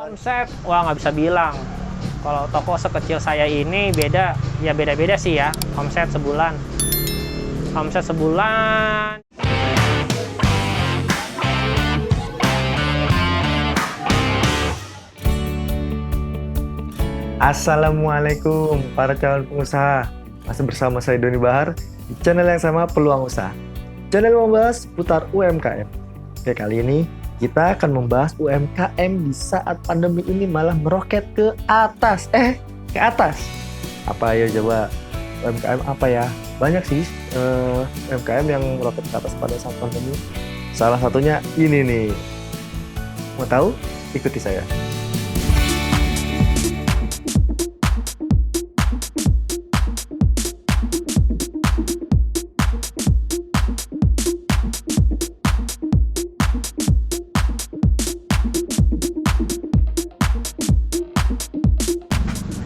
Omset, wah nggak bisa bilang. Kalau toko sekecil saya ini beda, ya beda-beda sih ya. Omset sebulan. Assalamualaikum para calon pengusaha. Masih bersama saya Doni Bahar di channel yang sama, Peluang Usaha. Channel membahas putar UMKM. Oke, kali ini kita akan membahas UMKM di saat pandemi ini malah meroket ke atas. Ke atas. Apa ya, coba UMKM apa ya? Banyak sih UMKM yang meroket ke atas pada saat pandemi. Salah satunya ini nih. Mau tahu? Ikuti saya.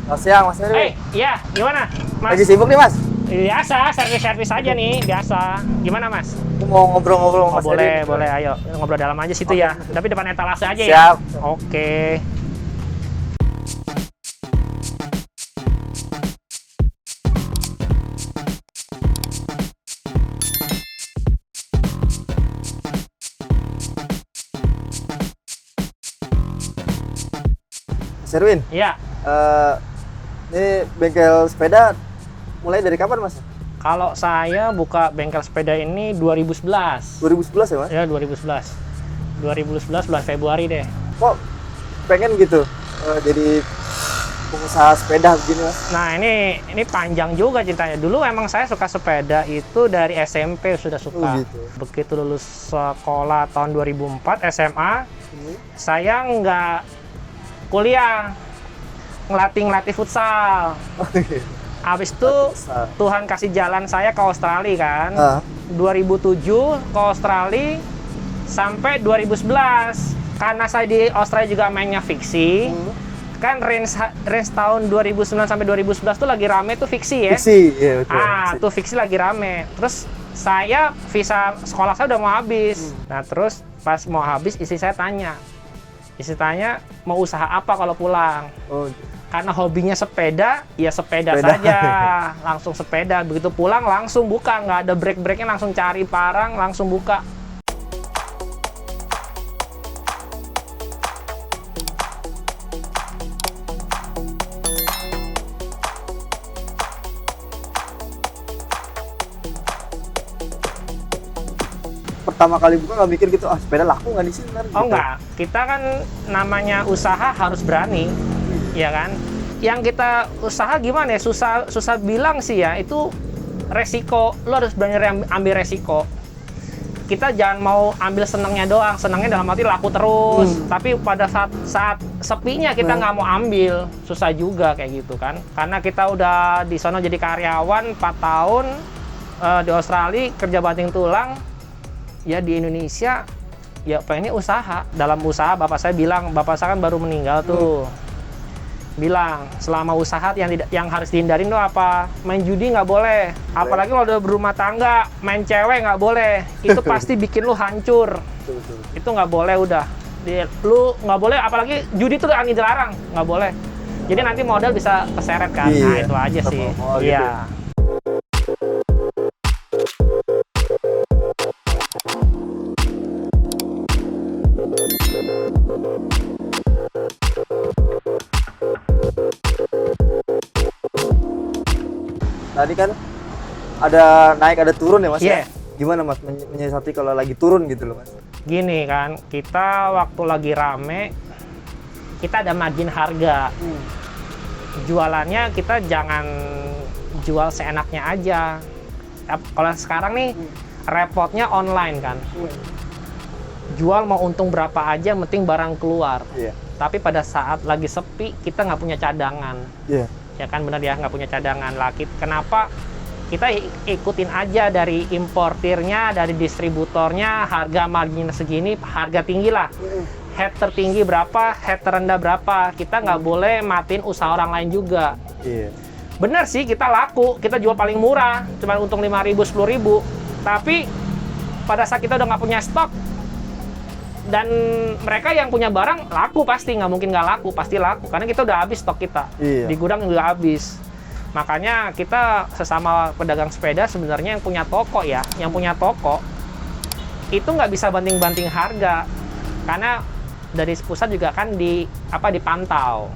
Selamat siang, Mas Erwin. Iya, gimana, Mas? Lagi sibuk nih, Mas? Biasa, servis-servis aja nih, biasa. Gimana, Mas? Aku mau ngobrol-ngobrol sama Mas boleh, Erwin. boleh, ayo ngobrol dalam aja situ ya. Tapi depan etalase aja ya. Siap. Oke. Mas Erwin, Iya. ini bengkel sepeda mulai dari kapan, Mas? Kalau saya buka bengkel sepeda ini 2011. 2011 ya, Mas? Ya, 2011. 2011 bulan Februari deh. Kok pengen gitu jadi pengusaha sepeda begini, Mas? Nah, ini panjang juga ceritanya. Dulu emang saya suka sepeda itu dari SMP sudah suka. Oh, gitu. Begitu lulus sekolah tahun 2004 SMA, saya nggak kuliah, ngelatih futsal. Habis itu Futsal. Tuhan kasih jalan saya ke Australia kan. 2007 ke Australia sampai 2011. Karena saya di Australia juga mainnya fiksi. Kan range tahun 2009 sampai 2011 tuh lagi rame tuh fiksi ya. Fiksi, iya betul. Fiksi. Tuh fiksi lagi rame. Terus saya visa sekolah saya udah mau habis. Nah, terus pas mau habis istri saya tanya. Istri tanya mau usaha apa kalau pulang? Oh, Karena hobinya sepeda, ya sepeda saja. Langsung sepeda. Begitu pulang langsung buka, nggak ada break-breaknya, langsung cari barang, langsung buka. pertama kali buka nggak mikir gitu, sepeda laku nggak di sini? Gitu. Oh enggak, kita kan namanya usaha harus berani, ya kan? Yang kita usaha gimana ya, susah bilang sih ya, itu resiko, lo harus berani ambil resiko. Kita jangan mau ambil senangnya doang, senangnya dalam arti laku terus. Tapi pada saat sepinya kita nggak mau ambil, susah juga kayak gitu kan. Karena kita udah di sana jadi karyawan 4 tahun, di Australia kerja banting tulang, ya di Indonesia ya pengennya usaha. Dalam usaha bapak saya bilang, bapak saya kan baru meninggal tuh. Bilang selama usaha yang harus dihindarin tuh apa? Main judi nggak boleh. Apalagi kalau udah berumah tangga, main cewek nggak boleh. Itu pasti bikin lu hancur. Betul. Itu nggak boleh udah. Lu nggak boleh, apalagi judi itu kan dilarang, nggak boleh. Jadi nanti modal bisa keseret kan. Iya. Nah, itu aja sih. Oh, gitu. Iya. Tadi kan ada naik ada turun ya, Mas? Iya. Ya? Gimana, Mas, menyiasati kalau lagi turun gitu loh, Mas? Gini kan, kita waktu lagi rame, kita ada margin harga. Jualannya kita jangan jual seenaknya aja. Kalau sekarang nih, repotnya online kan. Jual mau untung berapa aja, penting barang keluar. Iya. Tapi pada saat lagi sepi, kita nggak punya cadangan. Iya. Ya kan, benar ya, nggak punya cadangan lagi. Kenapa? Kita ikutin aja dari importirnya, dari distributornya, harga margin segini, harga tinggi lah. Head tertinggi berapa, head terendah berapa. Kita nggak boleh matiin usaha orang lain juga. Iya. Bener sih, kita laku, kita jual paling murah, cuma untung 5.000, 10.000. Tapi pada saat kita udah nggak punya stok, dan mereka yang punya barang laku pasti, nggak mungkin nggak laku, pasti laku karena kita udah habis stok kita. Iya. Di gudang udah habis. Makanya kita sesama pedagang sepeda sebenarnya yang punya toko ya, yang punya toko itu nggak bisa banting-banting harga karena dari pusat juga kan dipantau.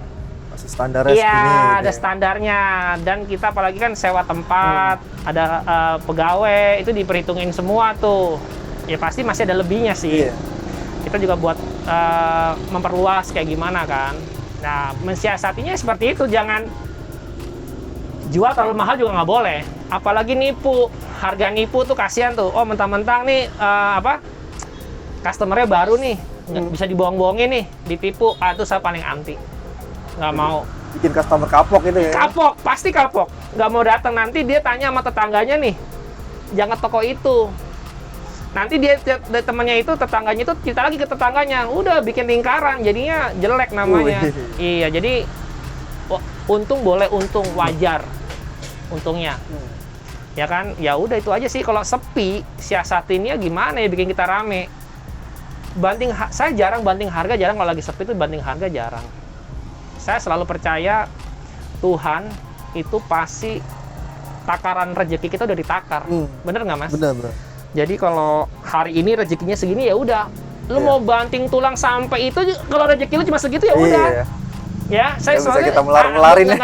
Masih standarnya Iya, segini, ada gitu ya. standarnya dan kita apalagi kan sewa tempat, ada pegawai itu diperhitungin semua tuh. Ya pasti masih ada lebihnya sih. Iya. Kita juga buat memperluas kayak gimana kan. Nah, mensiasatinya seperti itu, jangan jual terlalu mahal juga nggak boleh. Apalagi nipu, harga nipu tuh kasihan tuh. Oh, mentang-mentang nih customernya baru nih, nggak bisa dibohong-bohongin nih, ditipu. Itu saya paling anti, nggak mau. Bikin customer kapok gitu ya. Kapok, pasti kapok. Nggak mau datang, nanti dia tanya sama tetangganya nih, jangan toko itu. Nanti dia temannya itu, tetangganya itu cerita lagi ke tetangganya, udah bikin lingkaran, jadinya jelek namanya. Iya, jadi untung boleh, untung wajar, untungnya. Ya kan, ya udah itu aja sih. Kalau sepi, siasatinnya gimana ya bikin kita rame. Saya jarang banting harga, jarang kalau lagi sepi itu banting harga jarang. Saya selalu percaya Tuhan itu pasti takaran rezeki kita udah ditakar. Bener nggak Mas? Bener, bro. Jadi kalau hari ini rezekinya segini ya udah. Lu Iya. mau banting tulang sampai itu, kalau rezeki lu cuma segitu ya udah. Iya. Ya, saya Nggak bisa soalnya kita melar-melarin ya.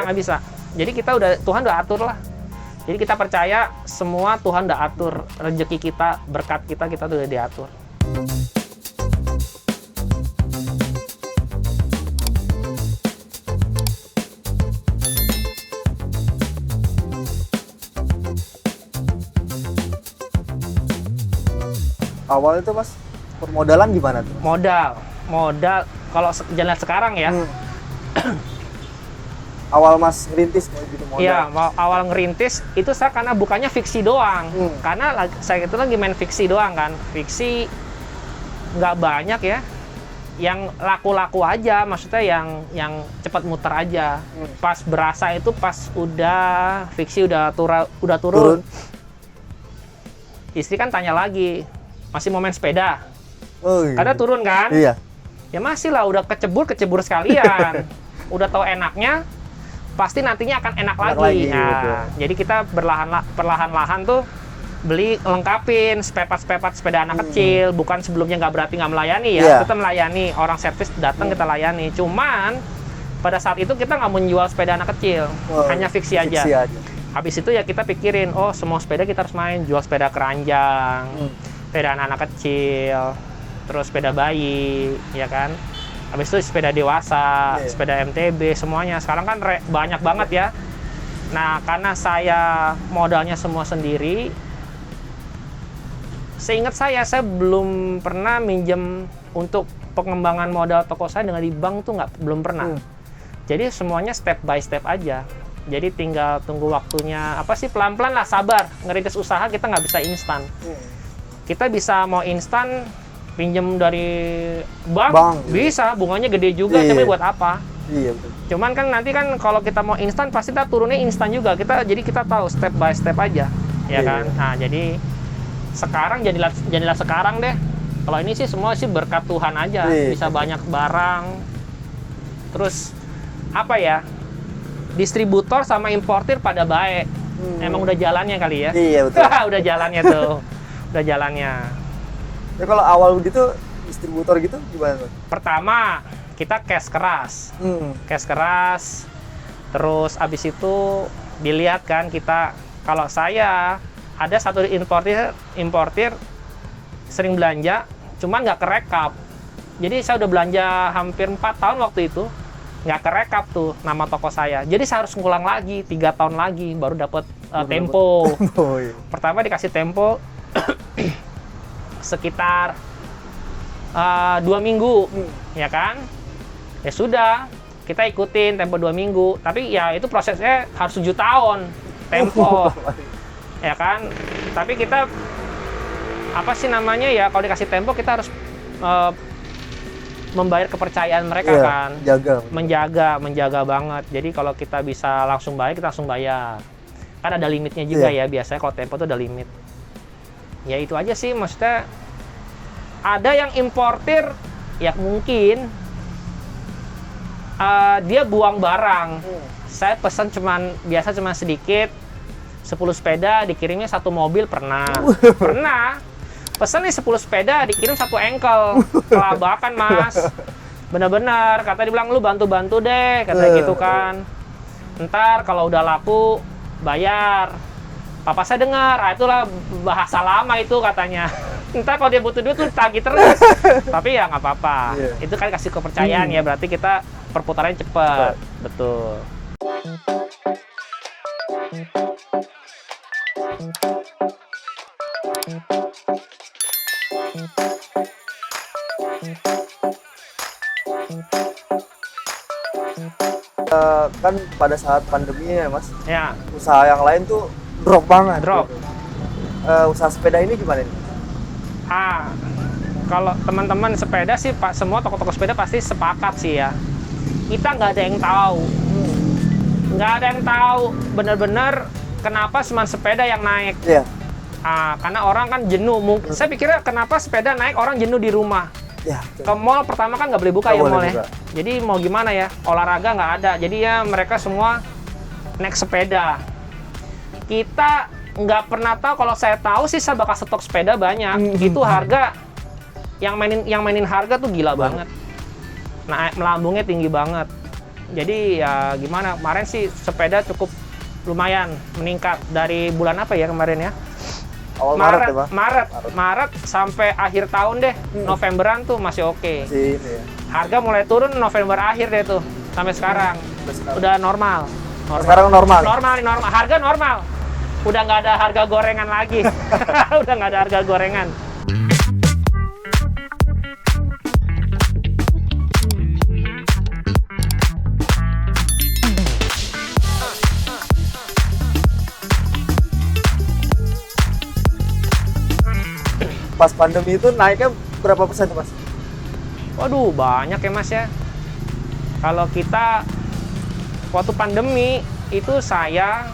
nggak bisa. Jadi kita Tuhan udah atur lah. Jadi kita percaya semua Tuhan udah atur rezeki kita, berkat kita udah diatur. Awalnya tuh Mas, permodalan gimana tuh? Modal kalau jalan sekarang ya. Awal Mas ngerintis kayak gitu modal. Iya, awal ngerintis itu saya karena bukannya fiksi doang. Karena saya itu lagi main fiksi doang kan. Fiksi nggak banyak ya. Yang laku-laku aja, maksudnya yang cepat muter aja. Pas berasa itu pas udah fiksi udah turun. Istri kan tanya lagi, masih mau main sepeda? Oh, iya. Karena turun kan? Iya. Ya masih lah, udah kecebur sekalian. Udah tahu enaknya, pasti nantinya akan enak lagi. Nah, betul. jadi kita perlahan-lahan tuh beli lengkapin spare part sepeda anak kecil. Bukan sebelumnya nggak berarti nggak melayani ya, Iya. kita melayani. Orang servis datang kita layani. Cuman pada saat itu kita nggak menjual sepeda anak kecil, hanya fiksi aja. Habis itu ya kita pikirin, oh semua sepeda kita harus main, jual sepeda keranjang, sepeda anak kecil, terus sepeda bayi, ya kan. Habis itu sepeda dewasa, sepeda MTB, semuanya. Sekarang kan banyak banget ya. Nah, karena saya modalnya semua sendiri, seingat saya belum pernah minjem untuk pengembangan modal toko saya dengan di bank tuh belum pernah. Jadi semuanya step by step aja. Jadi tinggal tunggu waktunya, pelan-pelan lah, sabar. Ngerintis usaha kita nggak bisa instan. Kita bisa mau instan pinjem dari bank bisa, bunganya gede juga, tapi buat apa? Iya, betul. Cuman kan nanti kan kalau kita mau instan pasti kita turunnya instan juga. Jadi kita tahu step by step aja, ya kan? Nah, jadi sekarang jadilah sekarang deh. Kalau ini sih semua sih berkat Tuhan aja, bisa banyak barang. Terus distributor sama importir pada baik. Emang udah jalannya kali ya? Iya, betul. Udah jalannya tuh. Udah jalannya. Ya kalau awal gitu distributor gitu gimana? Pertama, kita cash keras. Cash keras. Terus abis itu dilihat kan kita, kalau saya ada satu importir sering belanja, cuman nggak kerekap. Jadi saya udah belanja hampir 4 tahun waktu itu, nggak kerekap tuh nama toko saya. Jadi saya harus ngulang lagi 3 tahun lagi baru dapat tempo. Pertama dikasih tempo sekitar 2 minggu, ya kan? Ya sudah, kita ikutin tempo 2 minggu. Tapi ya itu prosesnya harus 7 tahun tempo, ya kan? Tapi kita kalau dikasih tempo kita harus membayar kepercayaan mereka, kan? Menjaga banget. Jadi kalau kita bisa langsung bayar, kita langsung bayar. Kan ada limitnya juga ya, biasanya kalau tempo itu ada limit. Ya itu aja sih, maksudnya Ada yang importir, ya mungkin dia buang barang. Saya pesan biasa cuman sedikit, 10 sepeda dikirimnya 1 mobil pernah. Pernah. Pesan nih 10 sepeda dikirim 1 engkel. Kelabakan, Mas. Bener-bener, kata dibilang lu bantu-bantu deh, kata gitu kan. Ntar kalau udah laku bayar. Papa saya dengar, itulah bahasa lama itu katanya. Ntar kalau dia butuh duit tuh tagih terus. Tapi ya nggak apa-apa. Itu kan kasih kepercayaan ya, berarti kita perputarannya cepet. Betul. Kan pada saat pandemi ya Mas, Ya, usaha yang lain tuh drop banget. drop. Usaha sepeda ini gimana nih? Kalau teman-teman sepeda sih, Pak, semua toko-toko sepeda pasti sepakat sih ya. Kita nggak ada yang tahu. Nggak ada yang tahu bener-bener kenapa cuma sepeda yang naik. Iya. Karena orang kan jenuh. Saya pikirnya kenapa sepeda naik, orang jenuh di rumah. Ya. Ke mall pertama kan nggak boleh buka Nggak ya boleh mall ya. buka. Jadi mau gimana ya, olahraga nggak ada. Jadi ya mereka semua naik sepeda. Kita nggak pernah tahu, kalau saya tahu sih saya bakal stok sepeda banyak. Itu harga yang mainin harga tuh gila banget. Nah, melambungnya tinggi banget. Jadi ya gimana, kemarin sih sepeda cukup lumayan meningkat dari bulan apa ya kemarin ya? Awal Maret ya, Pak? Maret sampai akhir tahun deh. Novemberan tuh masih oke. Ini ya. Harga mulai turun November akhir deh tuh sampai sekarang. Udah normal. Sekarang normal. Normal. Harga normal. Udah nggak ada harga gorengan lagi. Udah nggak ada harga gorengan. Pas pandemi itu naiknya berapa persen tuh Mas? Waduh, banyak ya Mas ya. Kalau kita waktu pandemi itu saya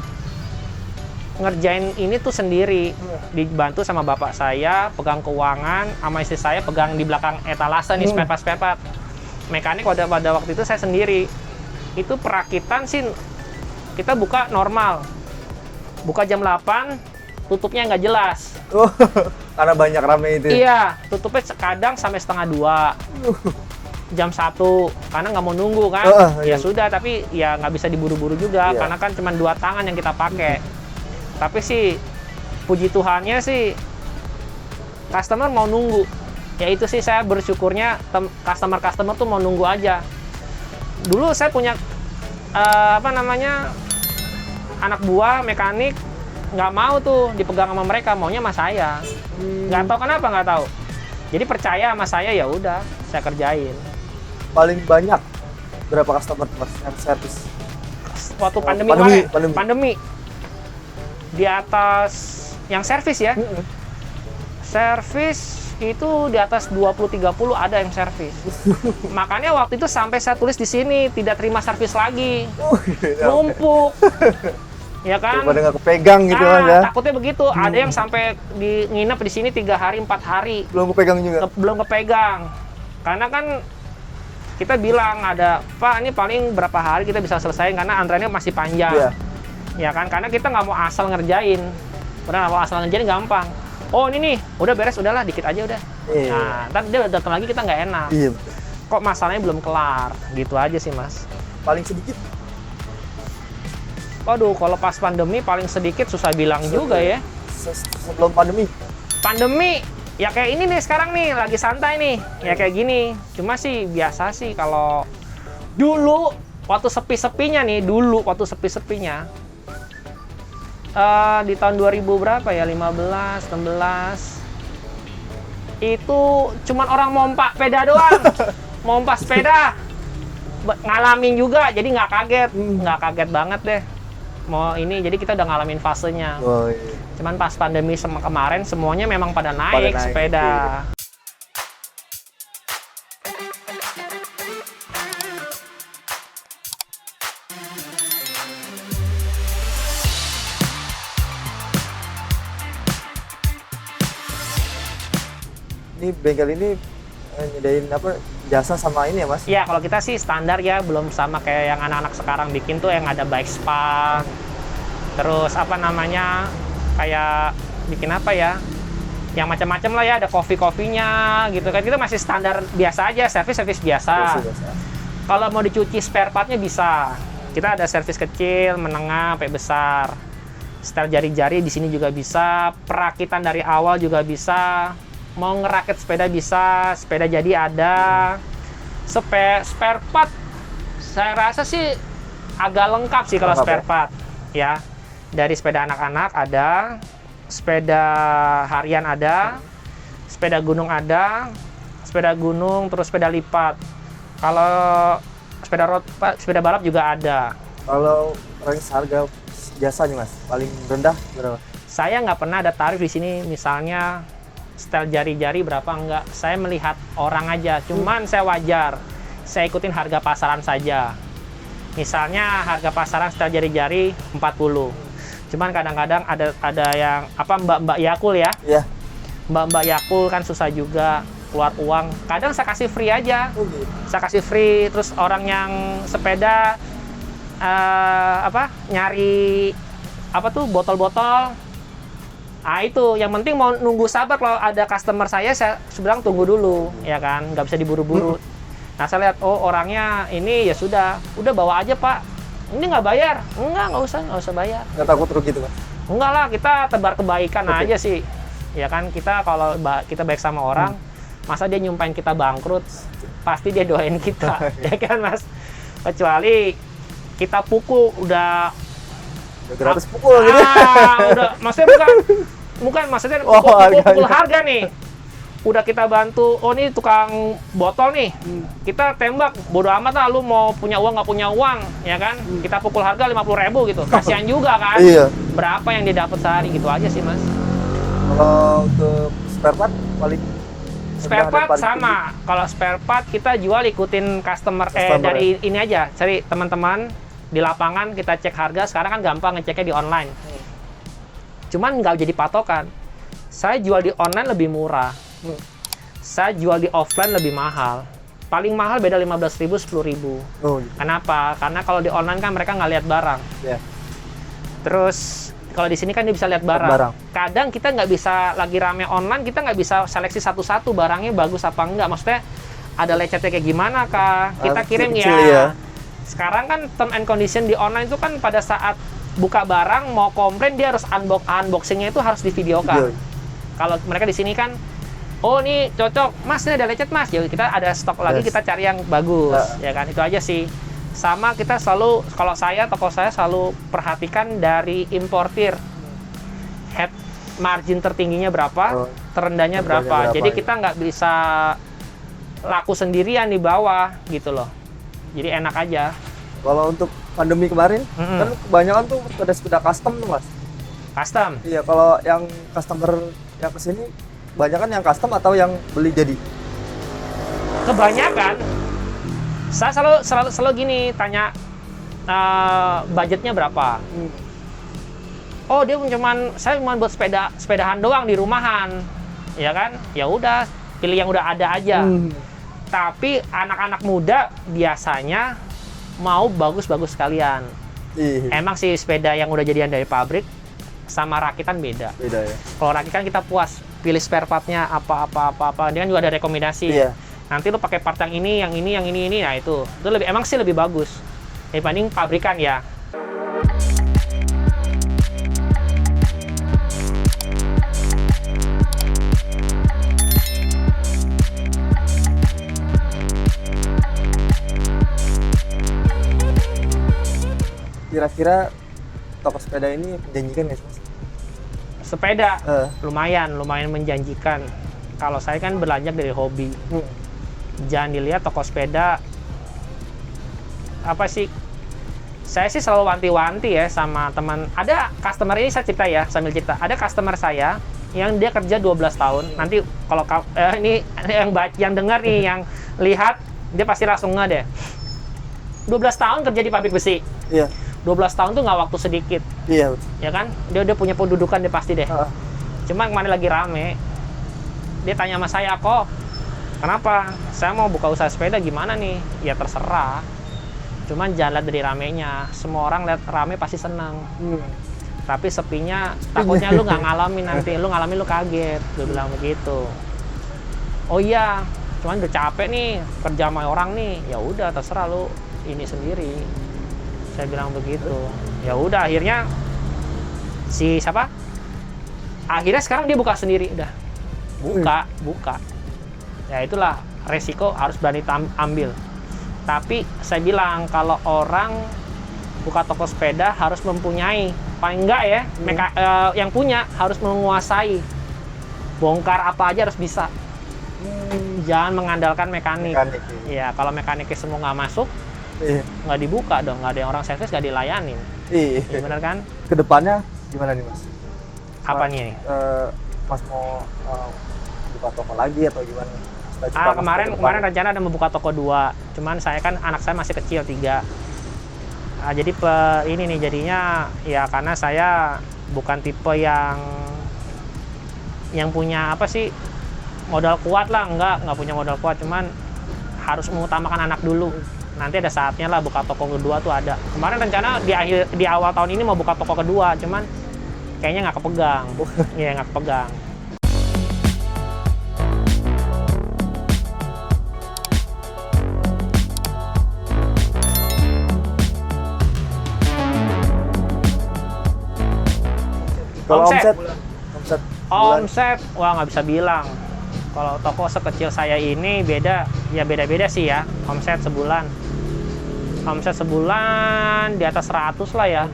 ngerjain ini tuh sendiri, dibantu sama bapak saya, pegang keuangan, sama istri saya pegang di belakang etalase nih spare part. Mekanik pada waktu itu saya sendiri. Itu perakitan sih kita buka normal, buka jam 8, tutupnya nggak jelas. Oh, karena banyak rame itu. Iya, tutupnya kadang sampai setengah 2, jam 1, karena nggak mau nunggu kan. Ya iya. sudah, tapi ya nggak bisa diburu-buru juga, Iya. karena kan cuma 2 tangan yang kita pakai. Tapi sih, puji Tuhannya sih, customer mau nunggu. Ya itu sih saya bersyukurnya, customer tuh mau nunggu aja. Dulu saya punya, anak buah, mekanik, nggak mau tuh dipegang sama mereka, maunya sama saya. Nggak tahu kenapa, nggak tahu. Jadi percaya sama saya, ya udah saya kerjain. Paling banyak berapa customer Mas yang servis? Waktu pandemi di atas yang servis ya. Servis itu di atas 20-30 ada yang servis. Makanya waktu itu sampai saya tulis di sini tidak terima servis lagi. Numpuk. Ya kan? Daripada nggak kepegang gitu Mas ya. Takutnya begitu. Ada yang sampai nginep di sini 3 hari, 4 hari. Belum kepegang juga. Belum kepegang. Karena kan kita bilang ada, Pak, ini paling berapa hari kita bisa selesaiin karena antreannya masih panjang. Iya. Ya kan? Karena kita nggak mau asal ngerjain. Udah nggak mau asal ngerjain gampang. Oh ini nih, udah beres, udahlah dikit aja udah. Iya. Nah, ntar dia datang lagi kita nggak enak. Iya. Kok masalahnya belum kelar? Gitu aja sih Mas. Paling sedikit. Waduh, kalau pas pandemi paling sedikit susah bilang juga ya. Sebelum pandemi. Pandemi ya kayak ini nih sekarang nih, lagi santai nih. Ya kayak gini. Cuma sih biasa sih kalau dulu waktu sepi-sepinya nih, waktu sepi-sepinya di tahun 2000 berapa ya, 15, 16 itu cuman orang mompa sepeda doang. Mompa sepeda ngalamin juga, jadi nggak kaget banget deh mau ini. Jadi kita udah ngalamin fasenya. Oh, iya. Cuman pas pandemi sama kemarin semuanya memang pada naik sepeda. Iya. Ini bengkel ini nyediain apa jasa sama ini ya Mas? Ya, kalau kita sih standar ya, belum sama kayak yang anak-anak sekarang bikin tuh yang ada bike spa. Terus apa namanya? Kayak bikin apa ya? Yang macam-macam lah ya, ada kopi-kopinya gitu kan. Itu masih standar biasa aja, servis biasa. Biasa. Kalau mau dicuci spare partnya bisa. Kita ada servis kecil, menengah, sampai besar. Setel jari-jari di sini juga bisa. Perakitan dari awal juga bisa. Mau ngerakit sepeda bisa. Sepeda jadi ada. Spare part, saya rasa sih agak lengkap sih kalau Lengkap spare ya? part. Ya, dari sepeda anak-anak ada, sepeda harian ada, sepeda gunung ada, sepeda gunung terus sepeda lipat. Kalau sepeda balap juga ada. Kalau range harga jasanya Mas, paling rendah berapa? Saya nggak pernah ada tarif di sini, misalnya setel jari-jari berapa, enggak. Saya melihat orang aja, cuman saya wajar. Saya ikutin harga pasaran saja. Misalnya harga pasaran setel jari-jari 40. Cuman kadang-kadang ada yang apa mbak-mbak Yakul ya. Iya. Mbak-mbak Yakul kan susah juga keluar uang. Kadang saya kasih free aja. Oh, gitu. Saya kasih free, terus orang yang sepeda nyari apa tuh botol-botol. Ah itu, yang penting mau nunggu sabar. Kalau ada customer saya bilang tunggu dulu, ya kan, nggak bisa diburu-buru. Nah saya lihat, oh orangnya ini ya sudah bawa aja Pak. Ini nggak bayar? Nggak usah bayar. Nggak takut rugi gitu Mas? Enggak lah, kita tebar kebaikan Oke. aja sih. Ya kan, kita kalau kita baik sama orang, masa dia nyumpahin kita bangkrut, pasti dia doain kita, ya kan Mas? Kecuali kita pukul udah Gratis pukul gitu. udah, maksudnya bukan maksudnya Oh, pukul harganya. harga nih. Udah kita bantu, oh nih tukang botol nih, kita tembak, bodo amat lah lu mau punya uang nggak punya uang, ya kan? Kita pukul harga 50.000 gitu, kasihan juga kan? Iya. Berapa yang dia dapat sehari gitu aja sih Mas. Kalau untuk spare part paling Spare rendah dan part paling sama. Kalau spare part kita jual ikutin customer Customer, dari ini aja, cari teman-teman di lapangan, kita cek harga. Sekarang kan gampang ngeceknya di online. Cuman nggak jadi patokan. Saya jual di online lebih murah. Saya jual di offline lebih mahal. Paling mahal beda 15.000, 10.000. Oh, gitu. Kenapa? Karena kalau di online kan mereka nggak lihat barang. Ya. Terus kalau di sini kan dia bisa lihat barang. Barang. Kadang kita nggak bisa lagi rame online, kita nggak bisa seleksi satu-satu barangnya bagus apa enggak. Maksudnya ada lecetnya kayak gimana Kak? Kita kirim kecil ya. ya. Sekarang kan term and condition di online itu kan pada saat buka barang mau komplain dia harus unboxingnya itu harus divideokan. Video. Kalau mereka di sini kan, oh ini cocok, Mas ini ada lecet Mas, ya kita ada stok lagi, Yes. kita cari yang bagus, ya kan, itu aja sih. Sama kita selalu, kalau toko saya selalu perhatikan dari importir, head margin tertingginya berapa, Oh, terendahnya terendahnya berapa. berapa, Jadi ya. kita nggak bisa laku sendirian di bawah gitu loh. Jadi enak aja. Kalau untuk pandemi kemarin kan kebanyakan tuh sepeda custom tuh Mas. Custom. Iya, kalau yang customer yang kesini banyak kan yang custom atau yang beli jadi? Kebanyakan saya selalu gini tanya, budgetnya berapa? Oh dia saya cuma buat sepedahan doang di rumahan, ya kan? Ya udah pilih yang udah ada aja. Tapi anak-anak muda biasanya mau bagus-bagus sekalian. Iya. Emang sih sepeda yang udah jadian dari pabrik sama rakitan beda. Beda ya. Kalau rakitan kita puas pilih spare partnya apa. Dia kan juga ada rekomendasi. Iya. Nanti lu pakai part yang ini, nah itu emang sih lebih bagus dibanding pabrikan ya. Kira-kira toko sepeda ini menjanjikan nggak sih Mas? Sepeda lumayan menjanjikan. Kalau saya kan belajar dari hobi. Jangan dilihat toko sepeda apa sih, saya sih selalu wanti-wanti ya sama teman. Ada customer ini saya cerita ya, sambil cerita. Ada customer saya yang dia kerja 12 tahun. Nanti kalau ini yang dengar nih, yang lihat, dia pasti langsung nge deh. 12 tahun kerja di pabrik besi. Iya. 12 tahun tuh nggak waktu sedikit, Iya. ya kan? Dia udah punya pendudukan, dia pasti deh. Cuma kemarin lagi rame, dia tanya sama saya, kok kenapa? Saya mau buka usaha sepeda gimana nih? Ya terserah. Cuman jangan lihat dari ramenya. Semua orang lihat rame pasti senang. Tapi sepinya takutnya lu nggak ngalamin nanti. Lu ngalamin lu kaget. Gue bilang begitu. Oh iya, cuman udah capek nih kerja sama orang nih. Ya udah terserah lu ini sendiri. Saya bilang begitu. Ya udah akhirnya si siapa? Akhirnya sekarang dia buka sendiri udah. Buka. Ya itulah resiko harus berani ambil. Tapi saya bilang kalau orang buka toko sepeda harus mempunyai, paling enggak ya, yang punya harus menguasai. Bongkar apa aja harus bisa. Jangan mengandalkan mekanik. Ya kalau mekaniknya semua nggak masuk, nggak dibuka dong, nggak ada yang orang servis, nggak dilayanin. Ya, bener kan? Kedepannya gimana nih Mas? Apa nih? Mas mau buka toko lagi atau gimana? Kemarin rencana ada membuka toko 2, cuman saya kan anak saya masih kecil 3. Jadi ini nih jadinya ya karena saya bukan tipe yang punya apa sih modal kuat lah, nggak punya modal kuat, cuman harus mengutamakan anak dulu. Nanti ada saatnya lah buka toko kedua tuh ada. Kemarin rencana di awal tahun ini mau buka toko kedua, cuman kayaknya nggak kepegang. Iya nggak kepegang. Kalau Omset, wah nggak bisa bilang. Kalau toko sekecil saya ini beda-beda sih ya. Omset sebulan di atas 100 lah ya.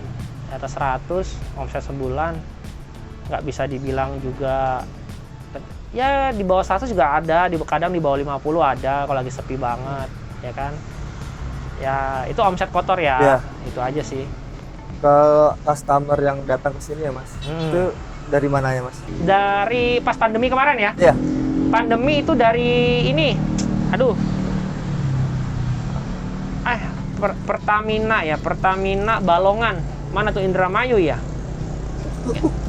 Di atas 100 omset sebulan. Nggak bisa dibilang juga. Ya di bawah 100 juga ada, kadang di bawah 50 ada kalau lagi sepi banget, ya kan. Ya itu omset kotor ya. Itu aja sih. Ke customer yang datang ke sini ya Mas, itu dari mana ya Mas? Dari pas pandemi kemarin ya? Iya. Pandemi itu dari ini, Pertamina Balongan, mana tuh Indramayu ya?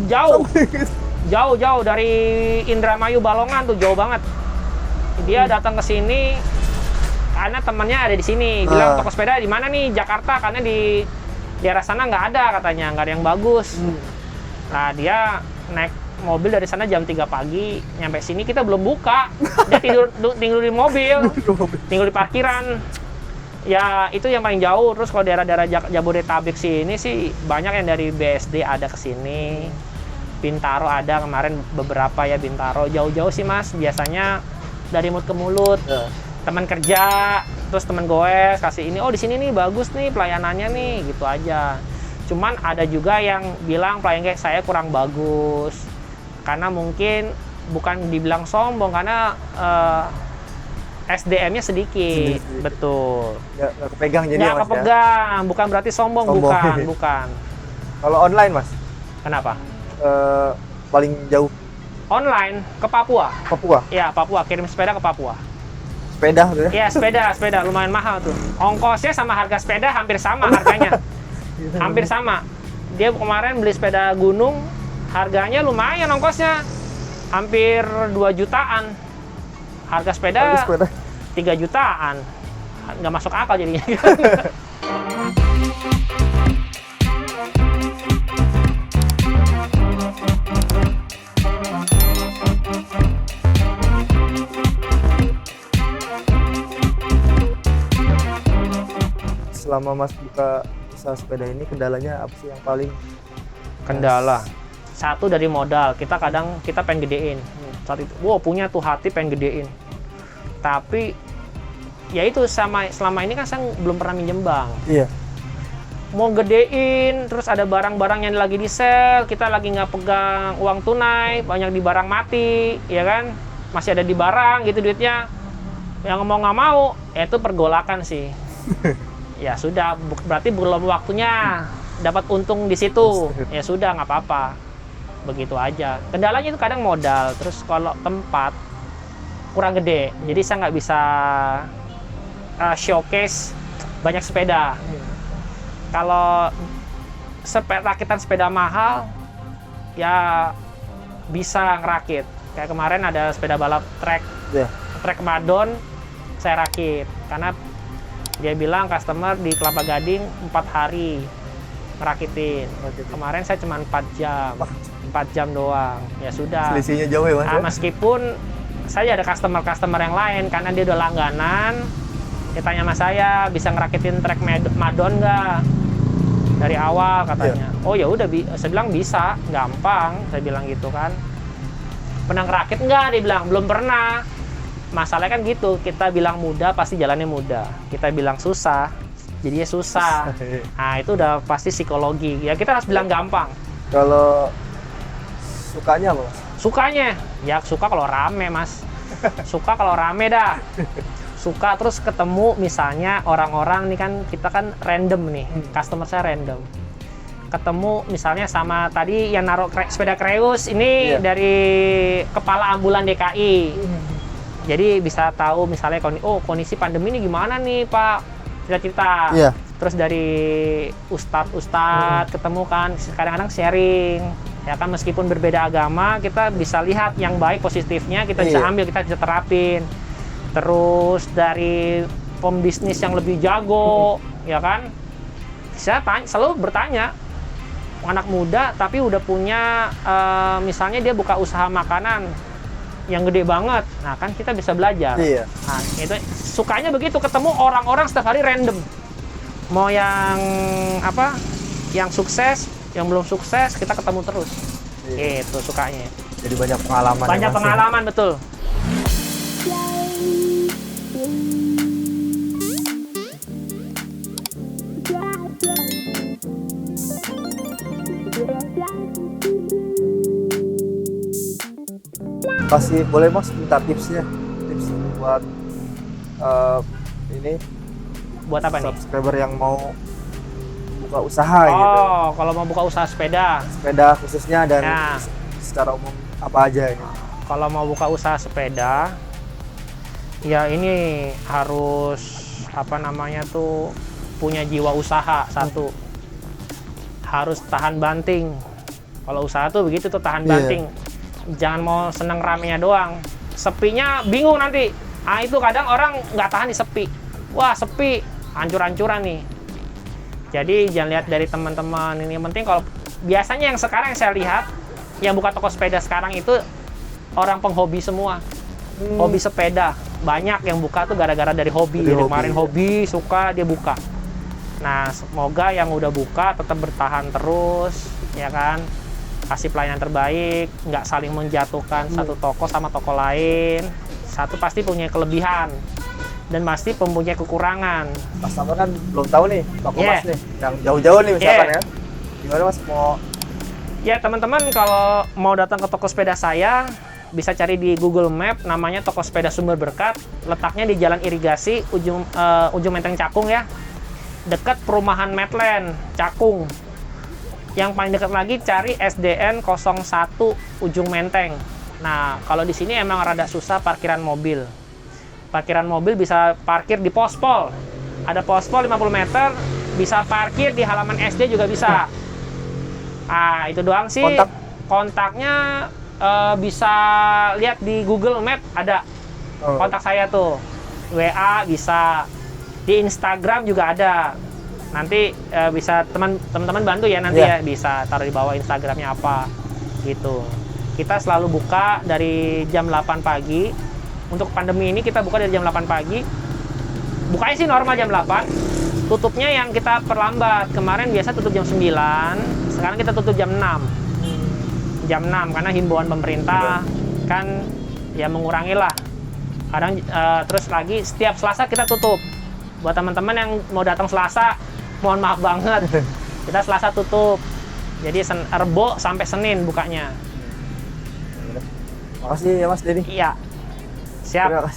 Jauh dari Indramayu Balongan tuh jauh banget. Dia datang ke sini karena temannya ada di sini, bilang toko sepeda di mana nih Jakarta, karena di daerah sana nggak ada katanya, nggak ada yang bagus. Nah dia naik mobil dari sana jam 3 pagi, nyampe sini kita belum buka. Dia tidur di mobil, tinggal di parkiran. Ya itu yang paling jauh. Terus kalau daerah-daerah Jabodetabek sini sih banyak yang dari BSD ada ke sini. Bintaro ada kemarin beberapa ya, Bintaro. Jauh-jauh sih Mas, biasanya dari mulut ke mulut. Teman kerja, terus teman goes kasih ini, oh di sini nih bagus nih pelayanannya nih, gitu aja. Cuman ada juga yang bilang pelayanan saya kurang bagus, karena mungkin bukan dibilang sombong, karena SDM-nya sedikit. Betul. Nggak kepegang jadi nggak kepegang, ya? Bukan berarti sombong. Bukan. Kalau online Mas? Kenapa? Paling jauh? Online ke Papua. Ya Papua, kirim sepeda ke Papua. Sepeda tuh ya? Iya sepeda lumayan mahal tuh. Ongkosnya sama harga sepeda hampir sama harganya. Hampir sama. Dia kemarin beli sepeda gunung, harganya lumayan ongkosnya. Hampir 2 jutaan. Harga sepeda 3 jutaan. Nggak masuk akal jadinya. Selama Mas buka usaha sepeda ini, kendalanya apa sih yang paling? Kendala satu dari modal. Kita pengen gedein. Saat itu, punya tuh hati pengen gedein. Tapi ya itu selama ini kan saya belum pernah minjem bank. Iya. Mau gedein, terus ada barang-barang yang lagi di sell, kita lagi nggak pegang uang tunai, banyak di barang mati, ya kan? Masih ada di barang gitu duitnya. Yang mau nggak mau, ya itu pergolakan sih. Ya sudah, berarti belum waktunya dapat untung di situ. Ya sudah, nggak apa-apa. Begitu aja. Kendalanya itu kadang modal. Terus kalau tempat kurang gede, jadi saya nggak bisa showcase banyak sepeda. Kalau rakitan sepeda mahal, ya bisa ngerakit. Kayak kemarin ada sepeda balap trek Madon, saya rakit. Karena dia bilang customer di Kelapa Gading 4 hari ngerakitin. Kemarin saya cuma 4 jam. 4 jam doang. Ya sudah. Selisihnya jauh ya Mas? Nah, meskipun saya ada customer yang lain, karena dia udah langganan, dia tanya sama saya, bisa ngerakitin trek Madon nggak? Dari awal katanya. Oh ya udah, saya bilang bisa, gampang, saya bilang gitu kan. Pernah ngerakit nggak? Dia bilang belum pernah. Masalahnya kan gitu, kita bilang mudah pasti jalannya mudah. Kita bilang susah, jadinya susah. Nah itu udah pasti psikologi. Ya kita harus bilang gampang. Kalau sukanya apa Mas? Sukanya, ya suka kalau rame Mas. Suka kalau rame dah. Suka terus ketemu misalnya orang-orang nih kan, kita kan random nih, customer saya random. Ketemu misalnya sama tadi yang naruh sepeda Creus ini dari kepala ambulan DKI. Jadi bisa tahu misalnya kondisi pandemi ini gimana nih Pak, cerita-cerita. Terus dari ustadz ketemu kan, kadang-kadang sharing. Ya kan meskipun berbeda agama, kita bisa lihat yang baik positifnya, kita bisa ambil, kita bisa terapin. Terus dari pembisnis yang lebih jago, ya kan? Saya selalu bertanya, anak muda tapi udah punya, misalnya dia buka usaha makanan yang gede banget, nah kan kita bisa belajar. Nah itu sukanya begitu, ketemu orang-orang setiap hari random. Mau yang apa, yang sukses, yang belum sukses, kita ketemu terus. Itu sukanya. Jadi banyak pengalaman. Banyak pengalaman, betul. Pasti boleh Mas minta tipsnya, tips buat ini buat apa nih? Subscriber yang mau buka usaha gitu. Oh, kalau mau buka usaha sepeda Khususnya dan secara umum apa aja ini? Kalau mau buka usaha sepeda, ya ini harus apa namanya tuh, punya jiwa usaha satu. Harus tahan banting. Kalau usaha tuh begitu tuh, tahan banting. Jangan mau seneng ramenya doang. Sepinya bingung nanti. Ah itu kadang orang nggak tahan di sepi. Wah sepi, hancur-hancuran nih. Jadi jangan lihat dari teman-teman ini. Yang penting kalau biasanya yang sekarang yang saya lihat, yang buka toko sepeda sekarang itu orang penghobi semua. Hobi sepeda. Banyak yang buka tuh gara-gara dari hobi. Dari kemarin hobi, suka, dia buka. Nah semoga yang udah buka tetap bertahan terus, ya kan? Kasih pelayanan terbaik, nggak saling menjatuhkan satu toko sama toko lain. Satu pasti punya kelebihan dan pasti mempunyai kekurangan. Customer kan belum tahu nih toko Mas nih, yang jauh-jauh nih misalkan ya. Gimana Mas mau? Ya teman-teman kalau mau datang ke toko sepeda saya, bisa cari di Google Map, namanya Toko Sepeda Sumber Berkat. Letaknya di Jalan Irigasi, ujung Menteng Cakung ya, dekat perumahan Medland Cakung. Yang paling dekat lagi cari SDN 01 Ujung Menteng. Nah, kalau di sini emang rada susah parkiran mobil. Parkiran mobil bisa parkir di pospol. Ada pospol 50 meter, bisa parkir di halaman SD juga bisa. Ah, itu doang sih. Kontaknya bisa lihat di Google Map, ada kontak saya tuh. WA bisa, di Instagram juga ada. Nanti bisa teman-teman bantu ya nanti ya, bisa taruh di bawah Instagramnya apa gitu. Kita selalu buka dari jam 8 pagi. Untuk pandemi ini kita buka dari jam 8 pagi. Bukanya sih normal jam 8. Tutupnya yang kita perlambat. Kemarin biasa tutup jam 9, sekarang kita tutup jam 6. Jam 6 karena himbauan pemerintah kan ya mengurangi lah. Kadang terus lagi setiap Selasa kita tutup. Buat teman-teman yang mau datang Selasa, mohon maaf banget, kita Selasa tutup. Jadi Rebo sampai Senin bukanya. Makasih ya Mas Denny. Iya, siap.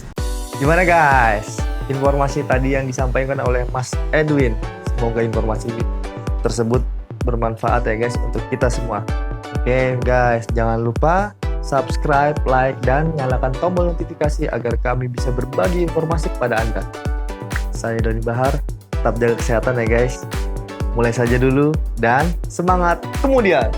Gimana guys? Informasi tadi yang disampaikan oleh Mas Edwin. Semoga informasi tersebut bermanfaat ya guys untuk kita semua. Oke guys, jangan lupa subscribe, like, dan nyalakan tombol notifikasi agar kami bisa berbagi informasi kepada Anda. Saya Doni Bahar, tetap jaga kesehatan ya guys. Mulai saja dulu dan semangat kemudian.